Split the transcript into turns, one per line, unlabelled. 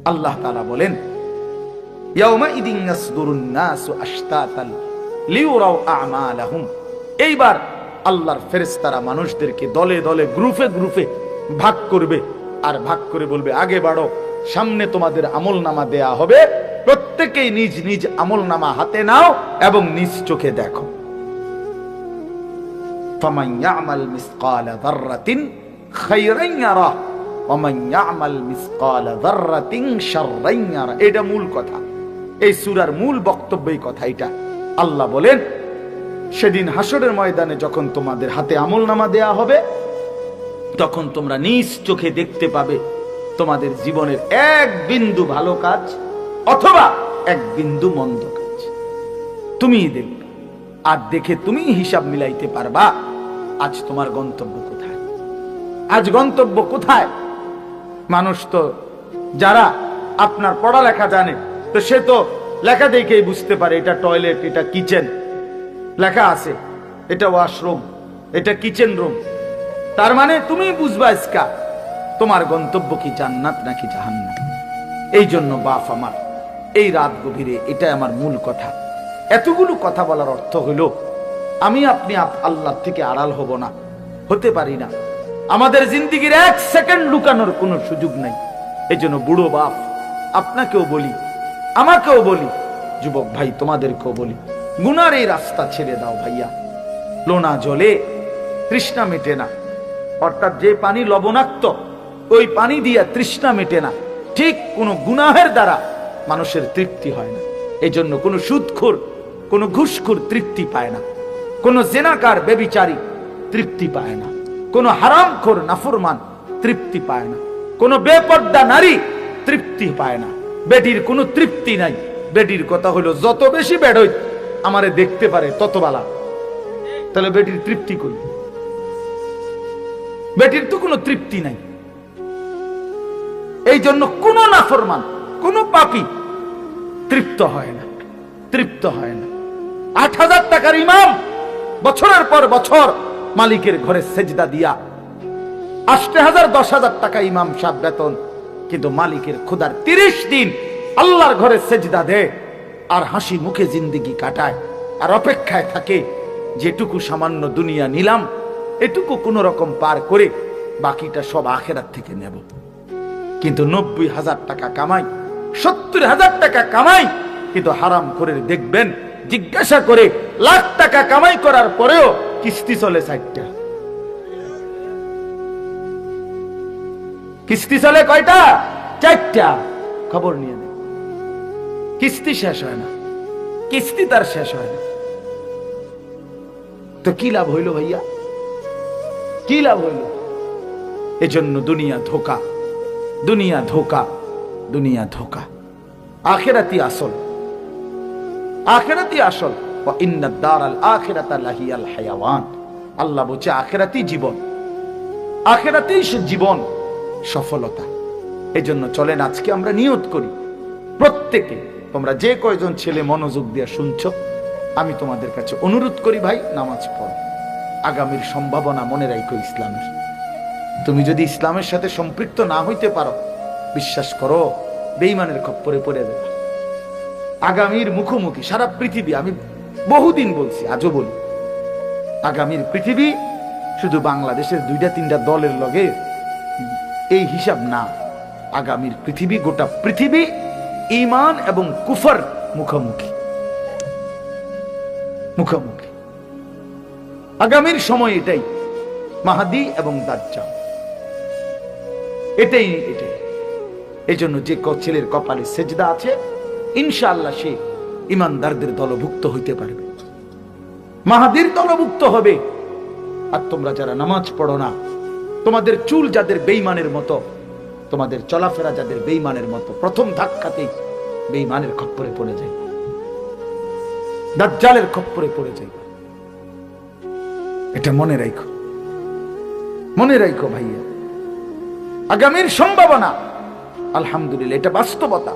আল্লাহ তাআলা বলেন, ইয়াউমাইদিন ইয়াসদুরুন নাসু আশতাতান লিউরাউ আমালাহুম। এইবার আল্লাহর ফেরেশতারা মানুষদেরকে দলে দলে গ্রুপে গ্রুপে ভাগ করবে, আর ভাগ করে বলবে, আগে বাড়ো, সামনে তোমাদের আমলনামা দেয়া হবে, প্রত্যেকেই নিজ নিজ আমলনামা হাতে নাও এবং নিজ চোখে দেখো। ফামান ইয়ামাল মিসকালা যাররাতিন খায়রান ইয়ারা ওয়া মান ইয়ামাল মিসকালা যাররাতিন শাররান ইয়ারা। এটা মূল কথা, এই সূরার মূল বক্তব্য এই কথা। এটা আল্লাহ বলেন, সেদিন হাসরের ময়দানে যখন তোমাদের হাতে আমলনামা দেয়া হবে, তখন তোমরা নিজ চোখে দেখতে পাবে তোমাদের জীবনের এক বিন্দু ভালো কাজ অথবা এক বিন্দু মন্দ কাজ তুমিই দেখবে, আর দেখে তুমি হিসাব মিলাইতে পারবা আজ তোমার গন্তব্য কোথায়। আজ গন্তব্য কোথায়? মানুষ তো যারা আপনার পড়ালেখা জানে, তো সে তো লেখা দেখেই বুঝতে পারে এটা টয়লেট, এটা কিচেন, লেখা আছে এটা ওয়াশরুম, এটা কিচেন রুম। তার মানে তুমি বুঝবা ইসকা তোমার গন্তব্য কি জান্নাত নাকি জাহান্নাম। এই জন্য বাপ আমার, এই রাত গভীরে এটাই আমার মূল কথা। এতগুলো কথা বলার অর্থ হলো, আমি আপনি আল্লাহ থেকে আড়াল হব না, হতে পারি না। আমাদের জিন্দেগির এক সেকেন্ড লুকানোর কোনো সুযোগ নাই। এই জন্য বুড়ো বাপ আপনাকেও বলি, আমাকেও বলি, যুবক ভাই তোমাদেরকেও বলি, গুনার এই রাস্তা ছেড়ে দাও ভাইয়া। লোনা জলে তৃষ্ণা মেটে না, অর্থাৎ যে পানি লবণাক্ত ওই পানি দিয়া তৃষ্ণা মেটে না, ঠিক কোনো গুনাহের দ্বারা মানুষের তৃপ্তি হয় না। এই জন্য কোনো সুদখোর, কোনো ঘুষখোর তৃপ্তি পায় না, কোনো জেনাকার বেবিচারী তৃপ্তি পায় না, কোনো হারামখোর নাফরমান তৃপ্তি পায় না, কোনো বেপর্দা নারী তৃপ্তি পায় না। বেটির কোনো তৃপ্তি নাই। বেটির কথা হলো, যত বেশি বেড়ই আমারে দেখতে পারে তত বালা। তাহলে বেটির তৃপ্তি কই? বেটির তো কোনো তৃপ্তি নাই। এই জন্য কোন নাফরমান, কোন পাপী তৃপ্ত হয় না, তৃপ্ত হয় না। ৮,০০০ টাকার ইমাম বছরের পর বছর মালিকের ঘরে সেজদা দিয়া, ৮,০০০ ১০,০০০ টাকা ইমাম সাহেব বেতন, কিন্তু মালিকের খোদার ৩০ দিন আল্লাহর ঘরে সেজদা দেয় আর হাসি মুখে জিন্দেগি কাটায়, আর অপেক্ষায় থাকে যেটুকু সামান্য দুনিয়া নিলাম এটুকু কোন রকম পার করে বাকিটা সব আখেরাত থেকে নেব। কিন্তু ৯০,০০০ টাকা কামাই, ৭০,০০০ টাকা কামাই, কিন্তু হারাম করে দেখবেন, জিজ্ঞাসা করে লাখ টাকা কামাই করার পরেও কিস্তি চলে ৪টা। কিস্তি চলে কয়টা? ৪টা। খবর নিয়ে নেই, কিস্তি শেষ হয় না, কিস্তি তার শেষ হয় না। তো কি লাভ হইল ভাইয়া? কি লাভ হইল? এজন্য দুনিয়া ধোকা, দুনিয়া ধোকা, দুনিয়া ধোকা। আখিরাতি আসল, আখিরাতি আসল। ওয়া ইন্নাদ দারাল আখিরাতা লাহিয়াল হায়াওয়ান। আল্লাহ বলছে আখিরাতি জীবন, আখিরাতি জীবন, সফলতা। এজন্য চলেন আজকে আমরা নিয়ত করি, প্রত্যেকে, তোমরা যে কয়জন ছেলে মনোযোগ দিয়ে শুনছো, আমি তোমাদের কাছে অনুরোধ করি ভাই, নামাজ পড়ো। আগামীর সম্ভাবনা মনে রাখো ইসলামের। তুমি যদি ইসলামের সাথে সম্পৃক্ত না হইতে পারো, বিশ্বাস করো বেঈমানের খপ্পরে পড়ে যাবে। আগামীর মুখোমুখি সারা পৃথিবী, আমি বহুদিন বলছি, আজও বলি, আগামীর পৃথিবী শুধু বাংলাদেশের ২-৩টা দলের লগে এই হিসাব না। আগামীর পৃথিবী, গোটা পৃথিবী ঈমান এবং কুফর মুখোমুখি, মুখোমুখি। আগামীর সময় এটাই, মাহদী এবং দাজ্জাল, এটাই এটাই। এই জন্য যে ছেলের কপালে সেজদা আছে, ইনশাআল্লাহ সে ইমানদারদের দলভুক্ত হইতে পারবে, মাহদীর দলভুক্ত হবে। আর তোমরা যারা নামাজ পড়ো না, তোমাদের চুল যাদের বেঈমানের মতো, তোমাদের চলাফেরা যাদের বেঈমানের মতো, প্রথম ধাক্কাতেই বেঈমানের খপ্পরে পড়ে যায়, দাজ্জালের খপ্পরে পড়ে যায়। এটা মনে রাখো, মনে রাখো ভাইয়া। আগামীর সম্ভাবনা, আলহামদুলিল্লাহ, এটা বাস্তবতা।